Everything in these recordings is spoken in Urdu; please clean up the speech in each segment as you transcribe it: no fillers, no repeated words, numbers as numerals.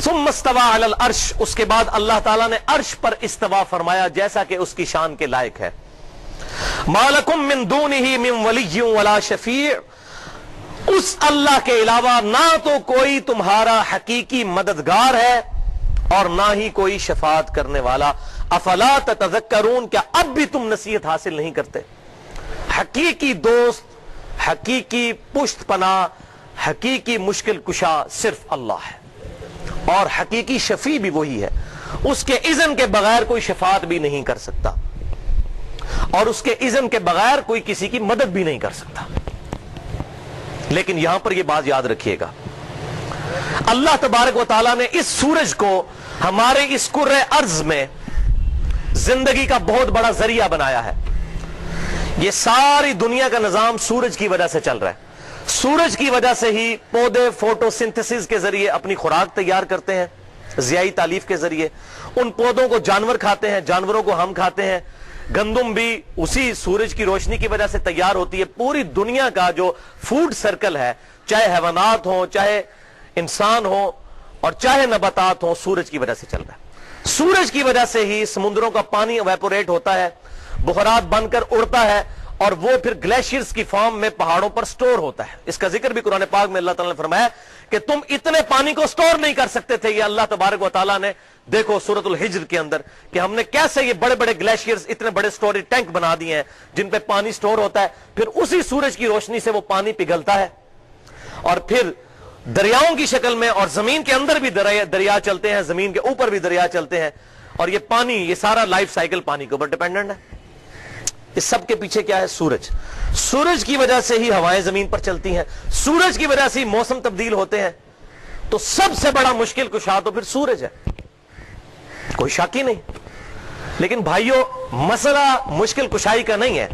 ثم استوى علی العرش، اس کے بعد اللہ تعالیٰ نے عرش پر استوا فرمایا جیسا کہ اس کی شان کے لائق ہے. ما لکم من دونہ من ولی ولا شفیع، اس اللہ کے علاوہ نہ تو کوئی تمہارا حقیقی مددگار ہے اور نہ ہی کوئی شفاعت کرنے والا. افلا تتذکرون، کیا اب بھی تم نصیحت حاصل نہیں کرتے؟ حقیقی دوست، حقیقی پشت پناہ، حقیقی مشکل کشا صرف اللہ ہے، اور حقیقی شفیع بھی وہی ہے. اس کے اذن کے بغیر کوئی شفاعت بھی نہیں کر سکتا، اور اس کے اذن کے بغیر کوئی کسی کی مدد بھی نہیں کر سکتا. لیکن یہاں پر یہ بات یاد رکھیے گا، اللہ تبارک و تعالیٰ نے اس سورج کو ہمارے اس کرۂ ارض میں زندگی کا بہت بڑا ذریعہ بنایا ہے. یہ ساری دنیا کا نظام سورج کی وجہ سے چل رہا ہے. سورج کی وجہ سے ہی پودے فوٹو سنتھسس کے ذریعے اپنی خوراک تیار کرتے ہیں، ضیائی تالیف کے ذریعے. ان پودوں کو جانور کھاتے ہیں، جانوروں کو ہم کھاتے ہیں. گندم بھی اسی سورج کی روشنی کی وجہ سے تیار ہوتی ہے. پوری دنیا کا جو فوڈ سرکل ہے، چاہے حیوانات ہوں، چاہے انسان ہوں، اور چاہے نباتات ہوں، سورج کی وجہ سے چل رہا ہے. سورج کی وجہ سے ہی سمندروں کا پانی ایویپوریٹ ہوتا ہے، بخارات بن کر اڑتا ہے، اور وہ پھر گلیشیئرز کی فارم میں پہاڑوں پر سٹور ہوتا ہے. اس کا ذکر بھی قرآن پاک میں اللہ تعالیٰ نے فرمایا کہ تم اتنے پانی کو سٹور نہیں کر سکتے تھے. یہ اللہ تبارک و تعالیٰ نے دیکھو سورۃ الحجر کے اندر کہ ہم نے کیسے یہ بڑے بڑے گلیشیئرز، اتنے بڑے سٹوریج ٹینک بنا دیے ہیں جن پہ پانی سٹور ہوتا ہے. پھر اسی سورج کی روشنی سے وہ پانی پگھلتا ہے، اور پھر دریاؤں کی شکل میں، اور زمین کے اندر بھی دریا چلتے ہیں، زمین کے اوپر بھی دریا چلتے ہیں. اور یہ پانی، یہ سارا لائف سائیکل پانی کے اوپر ڈیپینڈنٹ ہے. اس سب کے پیچھے کیا ہے؟ سورج. سورج کی وجہ سے ہی ہوائیں زمین پر چلتی ہیں، سورج کی وجہ سے ہی موسم تبدیل ہوتے ہیں. تو سب سے بڑا مشکل کشا تو پھر سورج ہے، کوئی شک ہی نہیں. لیکن بھائیو، مسئلہ مشکل کشائی کا نہیں ہے.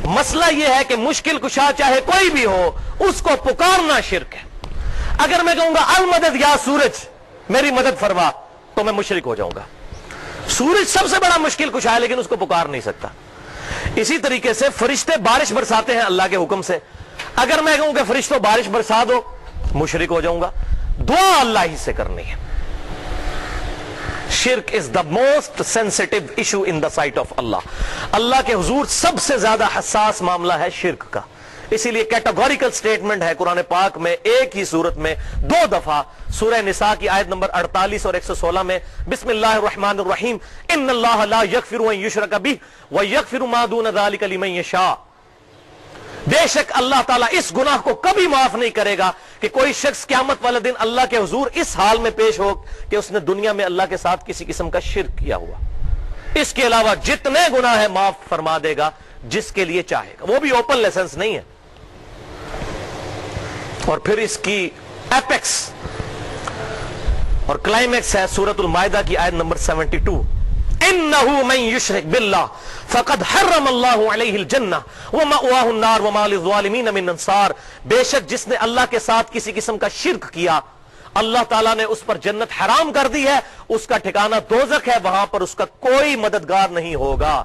مسئلہ یہ ہے کہ مشکل کشا چاہے کوئی بھی ہو، اس کو پکارنا شرک ہے. اگر میں کہوں گا المدد یا سورج میری مدد فرما، تو میں مشرک ہو جاؤں گا. سورج سب سے بڑا مشکل کشا ہے، لیکن اس کو پکار نہیں سکتا. اسی طریقے سے فرشتے بارش برساتے ہیں اللہ کے حکم سے. اگر میں کہوں کہ فرشتوں بارش برسا دو، مشرک ہو جاؤں گا. دعا اللہ ہی سے کرنی ہے. شرک is the most sensitive issue in the sight of Allah. Allah کے حضور سب سے زیادہ حساس معاملہ ہے شرک کا. اسی لیے کیٹاگوریکل سٹیٹمنٹ ہے قرآن پاک میں ایک ہی صورت میں 2 دفعہ، سورہ نساء کی آیت نمبر 48 اور 116 میں، بسم اللہ الرحمن الرحیم، ان اللہ لا یغفر ان یشرک بہ ویغفر ما دون ذلک لمن یشاء. بے شک اللہ تعالیٰ اس گناہ کو کبھی معاف نہیں کرے گا کہ کوئی شخص قیامت والے دن اللہ کے حضور اس حال میں پیش ہو کہ اس نے دنیا میں اللہ کے ساتھ کسی قسم کا شرک کیا ہوا. اس کے علاوہ جتنے گناہ ہیں معاف فرما دے گا جس کے لیے چاہے گا. وہ بھی اوپن لائسنس نہیں ہے. اور پھر اس کی ایپیکس اور کلائمیکس ہے سورۃ المائدہ کی آیت نمبر 72، انه من یشرک باللہ فقد حرم اللہ علیہ الجنہ ومأواہ النار وما للظالمین من انصار. بے شک جس نے اللہ کے ساتھ کسی قسم کا شرک کیا، اللہ تعالیٰ نے اس پر جنت حرام کر دی ہے، اس کا ٹھکانہ دوزخ ہے، وہاں پر اس کا کوئی مددگار نہیں ہوگا.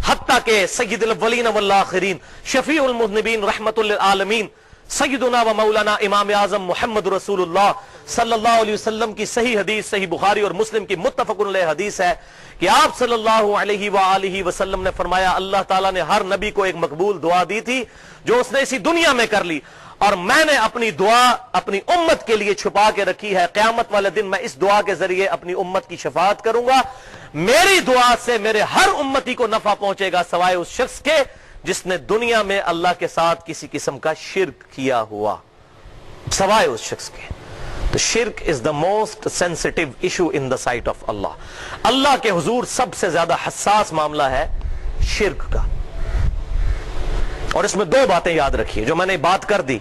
حتیٰ کہ سید الاولین والآخرین، شفیع المذنبین، رحمت للعالمین، سیدنا و مولانا امام اعظم محمد رسول اللہ صلی اللہ علیہ وسلم کی صحیح حدیث، صحیح بخاری اور مسلم کی متفق علیہ حدیث ہے کہ آپ صلی اللہ علیہ وآلہ وسلم نے فرمایا، اللہ تعالیٰ نے ہر نبی کو ایک مقبول دعا دی تھی جو اس نے اسی دنیا میں کر لی، اور میں نے اپنی دعا اپنی امت کے لیے چھپا کے رکھی ہے. قیامت والے دن میں اس دعا کے ذریعے اپنی امت کی شفاعت کروں گا. میری دعا سے میرے ہر امتی کو نفع پہنچے گا سوائے اس شخص کے جس نے دنیا میں اللہ کے ساتھ کسی قسم کا شرک کیا ہوا، سوائے اس شخص کے. تو شرک is the most sensitive issue in the sight of Allah. Allah کے حضور سب سے زیادہ حساس معاملہ ہے شرک کا. اور اس میں 2 باتیں یاد رکھیے جو میں نے بات کر دی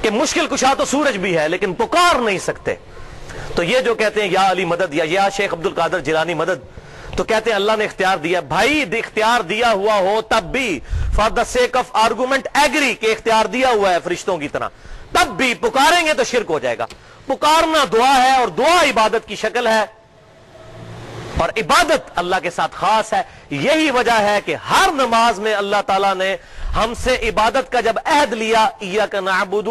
کہ مشکل کشا تو سورج بھی ہے لیکن پکار نہیں سکتے. تو یہ جو کہتے ہیں یا علی مدد یا شیخ عبد القادر جیلانی مدد، تو کہتے ہیں اللہ نے اختیار دیا. بھائی اختیار دیا ہوا ہو تب بھی for the sake of argument agree کہ اختیار دیا ہوا ہے فرشتوں کی طرح، تب بھی پکاریں گے تو شرک ہو جائے گا. پکارنا دعا ہے اور دعا عبادت کی شکل ہے، اور عبادت اللہ کے ساتھ خاص ہے. یہی وجہ ہے کہ ہر نماز میں اللہ تعالیٰ نے ہم سے عبادت کا جب عہد لیا، ایاک نعبد،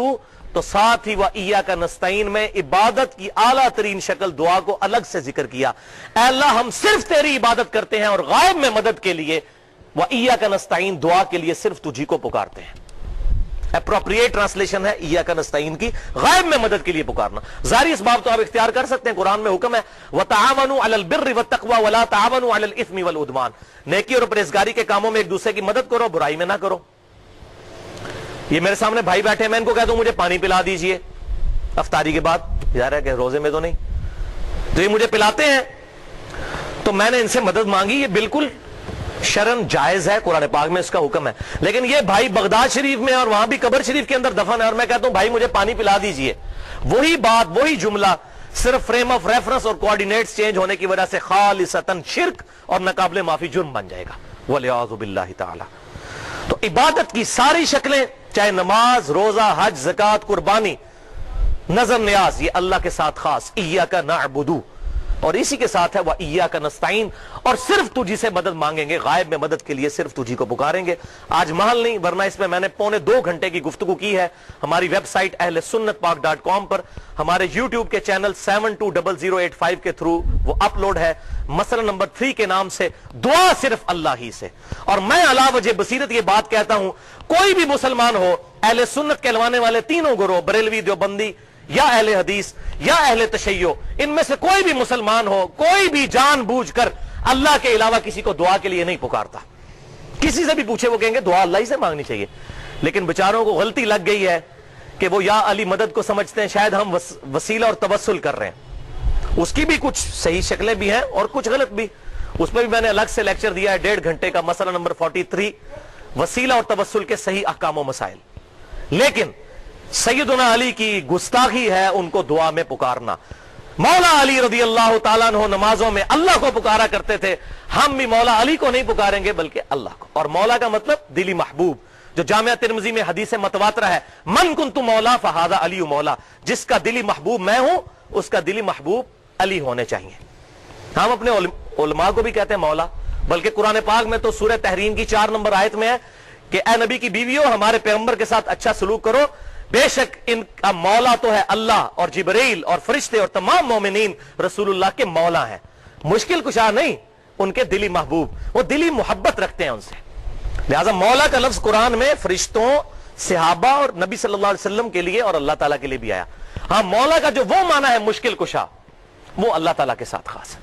تو ساتھ ہی وَإِيَّاكَ نَسْتَعِينُ میں عبادت کی اعلیٰ ترین شکل دعا کو الگ سے ذکر کیا. اے اللہ ہم صرف تیری عبادت کرتے ہیں اور غائب میں مدد کے لیے وَإِيَّاكَ نَسْتَعِينُ دعا کے لیے صرف تجھی کو پکارتے ہیں. اپروپریٹ ٹرانسلیشن ہے ایاک نستعین کی، غائب میں مدد کے لیے پکارنا. ظاہری اسباب تو آپ اختیار کر سکتے ہیں، قرآن میں حکم ہے وَتَعَاوَنُوا عَلَى الْبِرِّ وَالتَّقْوَى وَلَا تَعَاوَنُوا عَلَى الْإِثْمِ وَالْعُدْوَانِ، نیکی اور پرہیزگاری کے کاموں میں ایک دوسرے کی مدد کرو، برائی میں نہ کرو. یہ میرے سامنے بھائی بیٹھے ہیں، میں ان کو کہتا ہوں مجھے پانی پلا دیجئے افطاری کے بعد، ظاہر ہے کہ روزے میں تو نہیں، تو یہ مجھے پلاتے ہیں تو میں نے ان سے مدد مانگی، یہ بالکل شرن جائز ہے، قرآن پاک میں اس کا حکم ہے. لیکن یہ بھائی بغداد شریف میں اور وہاں بھی قبر شریف کے اندر دفن ہے اور میں کہتا ہوں بھائی مجھے پانی پلا دیجئے، وہی بات وہی جملہ صرف فریم آف ریفرنس اور کوارڈینیٹس چینج ہونے کی وجہ سے خالصتاً شرک اور ناقابل معافی جرم بن جائے گا والعیاذ باللہ تعالی. تو عبادت کی ساری شکلیں، چاہے نماز، روزہ، حج، زکوٰۃ، قربانی، نظر نیاز، یہ اللہ کے ساتھ خاص ایاک نعبد، اور اسی کے ساتھ ہے وَإِيَّاكَ نَسْتَعِينُ، اور صرف تجھی سے مدد مانگیں گے، غائب میں مدد کے لیے صرف تجھی کو پکاریں گے. آج محل نہیں، ورنہ اس میں میں نے پونے 2 گھنٹے کی گفتگو کی ہے. ہماری ویب سائٹ اہل سنت پاک.com پر، ہمارے یوٹیوب کے چینل 720085 کے تھرو وہ اپلوڈ ہے. مسئلہ نمبر 3 کے نام سے دعا صرف اللہ ہی سے. اور میں علا وجہ بصیرت یہ بات کہتا ہوں، کوئی بھی مسلمان ہو، اہل سنت کہلوانے والے تینوں گروہ، بریلوی، دیوبندی یا اہل حدیث یا اہل تشیع، ان میں سے کوئی بھی مسلمان ہو، کوئی بھی جان بوجھ کر اللہ کے علاوہ کسی کو دعا کے لیے نہیں پکارتا. کسی سے بھی پوچھے وہ کہیں گے دعا اللہ ہی سے مانگنی چاہیے. لیکن بیچاروں کو غلطی لگ گئی ہے کہ وہ یا علی مدد کو سمجھتے ہیں شاید ہم وسیلہ اور توسل کر رہے ہیں. اس کی بھی کچھ صحیح شکلیں بھی ہیں اور کچھ غلط بھی. اس پہ بھی میں نے الگ سے لیکچر دیا ہے 1.5 گھنٹے کا، مسئلہ نمبر 43، وسیلہ اور توسل کے صحیح احکام و مسائل. لیکن سیدنا علی کی گستاخی ہے ان کو دعا میں پکارنا. مولا علی رضی اللہ تعالیٰ عنہ نمازوں میں اللہ کو پکارا کرتے تھے. ہم بھی مولا علی کو نہیں پکاریں گے بلکہ اللہ کو. اور مولا کا مطلب دلی محبوب، جو جامعہ ترمذی میں حدیث متواترہ ہے، من کنت مولا فہذا علی مولا، جس کا دلی محبوب میں ہوں اس کا دلی محبوب علی ہونے چاہیے. ہم اپنے علماء کو بھی کہتے ہیں مولا، بلکہ قرآن پاک میں تو سورہ تحریم کی 4 نمبر آیت میں ہے کہ اے نبی کی بیویوں ہمارے پیغمبر کے ساتھ اچھا سلوک کرو، بے شک ان کا مولا تو ہے اللہ اور جبریل اور فرشتے اور تمام مومنین رسول اللہ کے مولا ہیں. مشکل کشا نہیں، ان کے دلی محبوب، وہ دلی محبت رکھتے ہیں ان سے. لہذا مولا کا لفظ قرآن میں فرشتوں، صحابہ اور نبی صلی اللہ علیہ وسلم کے لیے اور اللہ تعالیٰ کے لیے بھی آیا. ہاں مولا کا جو وہ معنی ہے مشکل کشا، وہ اللہ تعالیٰ کے ساتھ خاص ہے.